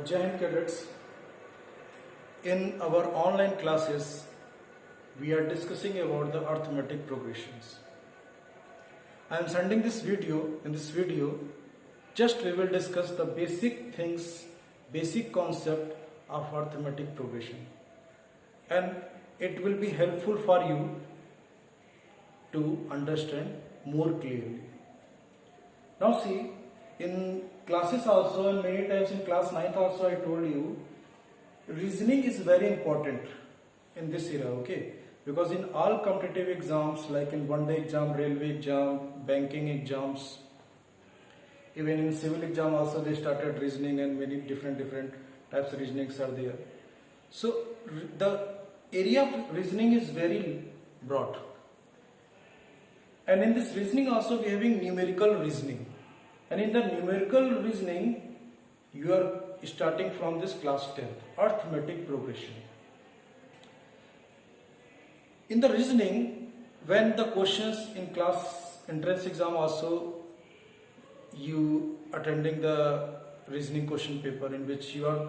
Jai Hind cadets, in our online classes we are discussing about the arithmetic progressions. I am sending this video. In this video just we will discuss the basic things, basic concept of arithmetic progression, and it will be helpful for you to understand more clearly. Now see, in classes also, and many times in class 9th also I told you, reasoning is very important in this era, okay? Because in all competitive exams, like in one day exam, railway exam, banking exams, even in civil exam also they started reasoning, and many different types of reasonings are there. So the area of reasoning is very broad, and in this reasoning also we are having numerical reasoning, and in the numerical reasoning you are starting from this class 10th, arithmetic progression. In the reasoning, when the questions in class entrance exam also, you attending the reasoning question paper in which you are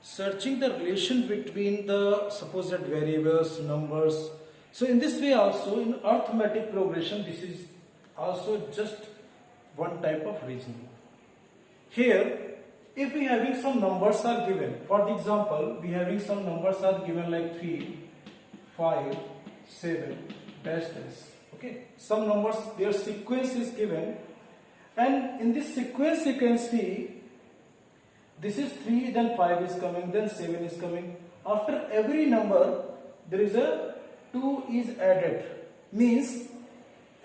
searching the relation between the supposed variables, numbers. So in this way also, in arithmetic progression, this is also just one type of reasoning. Here, if we having some numbers are given, for the example, we having some numbers are given like 3, 5, 7, dash dash. Okay, some numbers, their sequence is given, and in this sequence you can see this is 3, then 5 is coming, then 7 is coming. After every number there is a 2 is added, means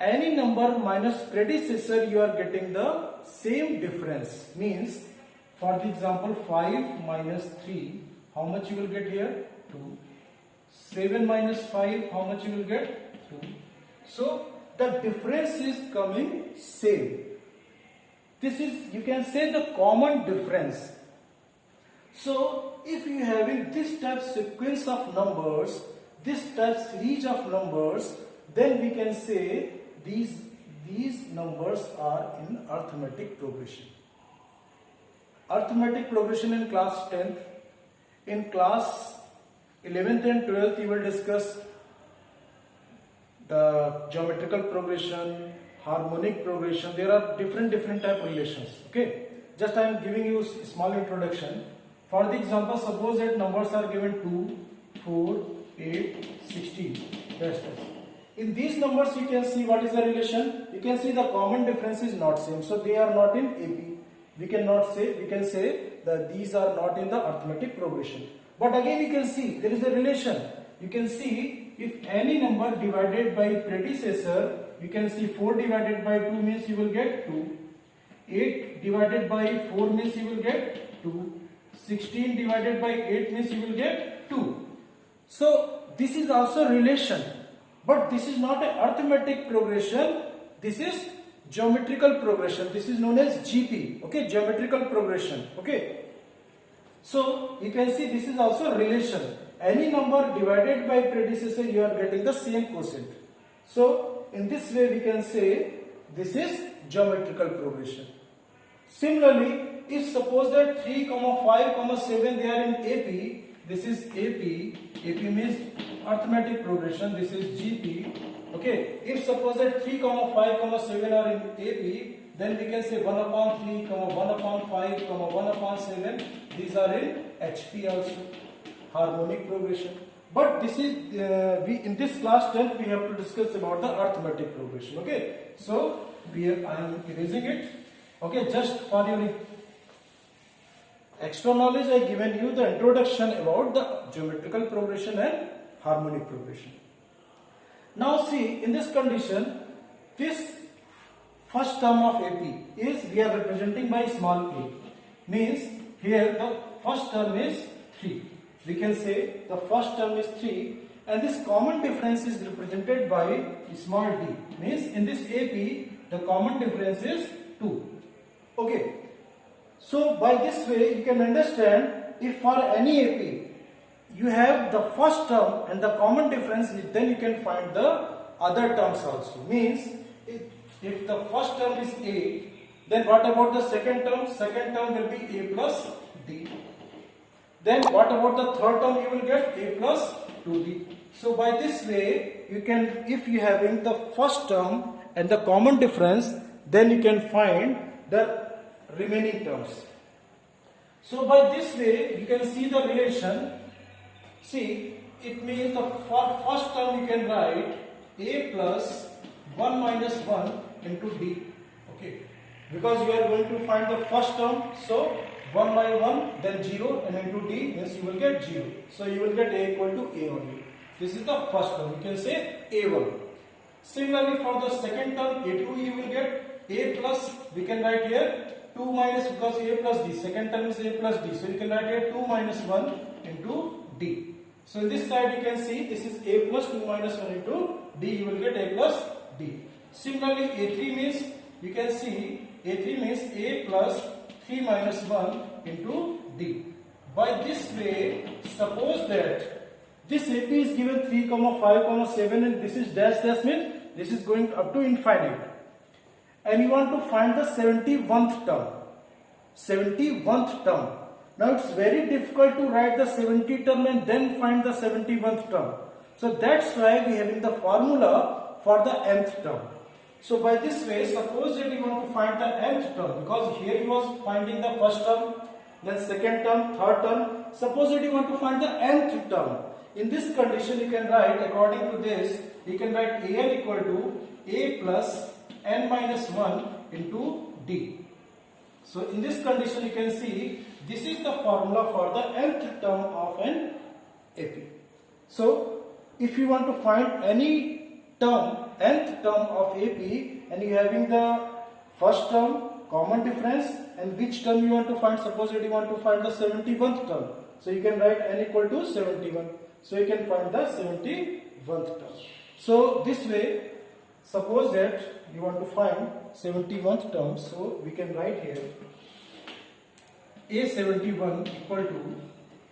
any number minus predecessor you are getting the same difference. Means for the example 5 minus 3, how much you will get here? 2. 7 minus 5, how much you will get? 2. So the difference is coming same. This is, you can say, the common difference. So if you having this type sequence of numbers, this type series of numbers, then we can say these numbers are in arithmetic progression. Arithmetic progression in class 10th. In class 11th and 12th you will discuss the geometrical progression, harmonic progression. There are different type of relations. Okay, just I am giving you a small introduction. For the example, suppose that numbers are given 2, 4, 8, 16. That's it. In these numbers you can see what is the relation. You can see the common difference is not same, so they are not in AP. We can say that these are not in the arithmetic progression. But again you can see there is a relation. You can see if any number divided by predecessor, you can see 4 divided by 2 means you will get 2. 8 divided by 4 means you will get 2. 16 divided by 8 means you will get 2. So this is also relation, but this is not an arithmetic progression. This is geometrical progression. This is known as GP. Okay, geometrical progression. Okay. So you can see this is also relation. Any number divided by predecessor, you are getting the same quotient. So in this way we can say this is geometrical progression. Similarly, if suppose that 3, 5, 7 they are in AP, this is AP. AP means arithmetic progression. This is GP. Okay. If suppose that 3, 5, 7 are in AP, then we can say 1 upon 3, 1 upon 5, 1 upon 7. These are in HP also, harmonic progression. But this is in this class 10th we have to discuss about the arithmetic progression. Okay. So I am erasing it. Okay. Just for your extra knowledge, I given you the introduction about the geometrical progression and harmonic progression. Now see, in this condition, this first term of AP is we are representing by small a. Means here the first term is 3. We can say the first term is 3, and this common difference is represented by small d. Means in this AP the common difference is 2. Okay. So by this way you can understand, if for any AP you have the first term and the common difference, then you can find the other terms also. Means if the first term is A, then what about the second term? Second term will be A plus D. Then what about the third term? You will get A plus 2D. So by this way, you can, if you having the first term and the common difference, then you can find the remaining terms. So by this way, you can see the relation. See, it means the first term you can write A plus 1 minus 1 into D. Okay, because you are going to find the first term, so 1 by 1, then 0, and into D means you will get 0. So you will get A equal to A only. This is the first term. You can say A1. Similarly, for the second term A2, you will get A plus, we can write here 2 minus, because A plus D. Second term is A plus D. So you can write here 2 minus 1 into D. So in this side you can see this is A plus 2 minus 1 into D. You will get A plus D. Similarly, A3 means, you can see A3 means A plus 3 minus 1 into D. By this way, suppose that this AP is given 3, 5, 7 and this is dash dash means this is going up to infinite. And you want to find the 71th term. 71th term. Now it's very difficult to write the 70 term and then find the 71th term. So that's why we having the formula for the nth term. So by this way, suppose that you want to find the nth term, because here you was finding the first term, then second term, third term. Suppose that you want to find the nth term. In this condition, you can write, according to this, you can write an equal to A plus n minus 1 into D. So in this condition, you can see this is the formula for the nth term of an AP. So if you want to find any term, nth term of AP, and you having the first term, common difference, and which term you want to find, suppose that you want to find the 71th term. So you can write n equal to 71. So you can find the 71th term. So this way, suppose that you want to find 71th term, so we can write here A71 equal to,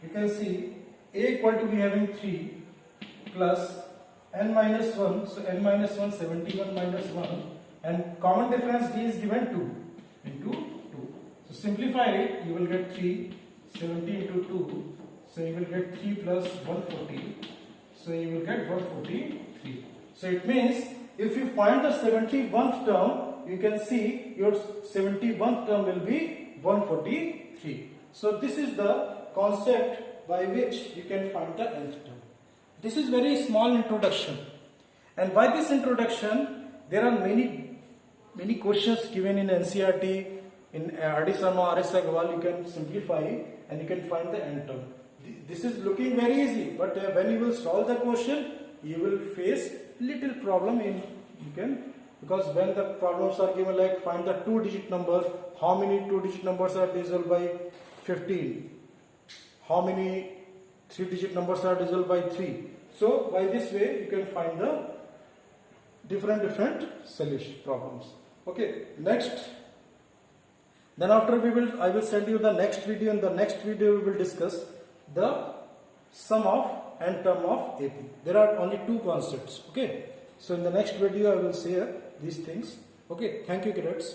you can see A equal to, we having 3 plus n minus 1, so n minus 1, 71 minus 1, and common difference D is given 2 into 2. So simplify it, you will get 3, 70 into 2, so you will get 3 plus 140, so you will get 143. So it means if you find the 71th term, you can see your 71th term will be 143. So this is the concept by which you can find the nth term. This is very small introduction, and by this introduction there are many questions given in NCERT, in R.D. Sharma, R.S. Agarwal. You can simplify and you can find the nth term. This is looking very easy, but when you will solve the question, you will face little problem in, you can, because when the problems are given like find the 2-digit numbers, how many 2-digit numbers are divisible by 15, how many 3-digit numbers are divisible by 3. So by this way you can find the different solution problems. Okay, next, then after I will send you the next video. In the next video we will discuss the sum of and term of AP. There are only 2 concepts. Okay, so in the next video I will share these things. Okay, thank you, cadets.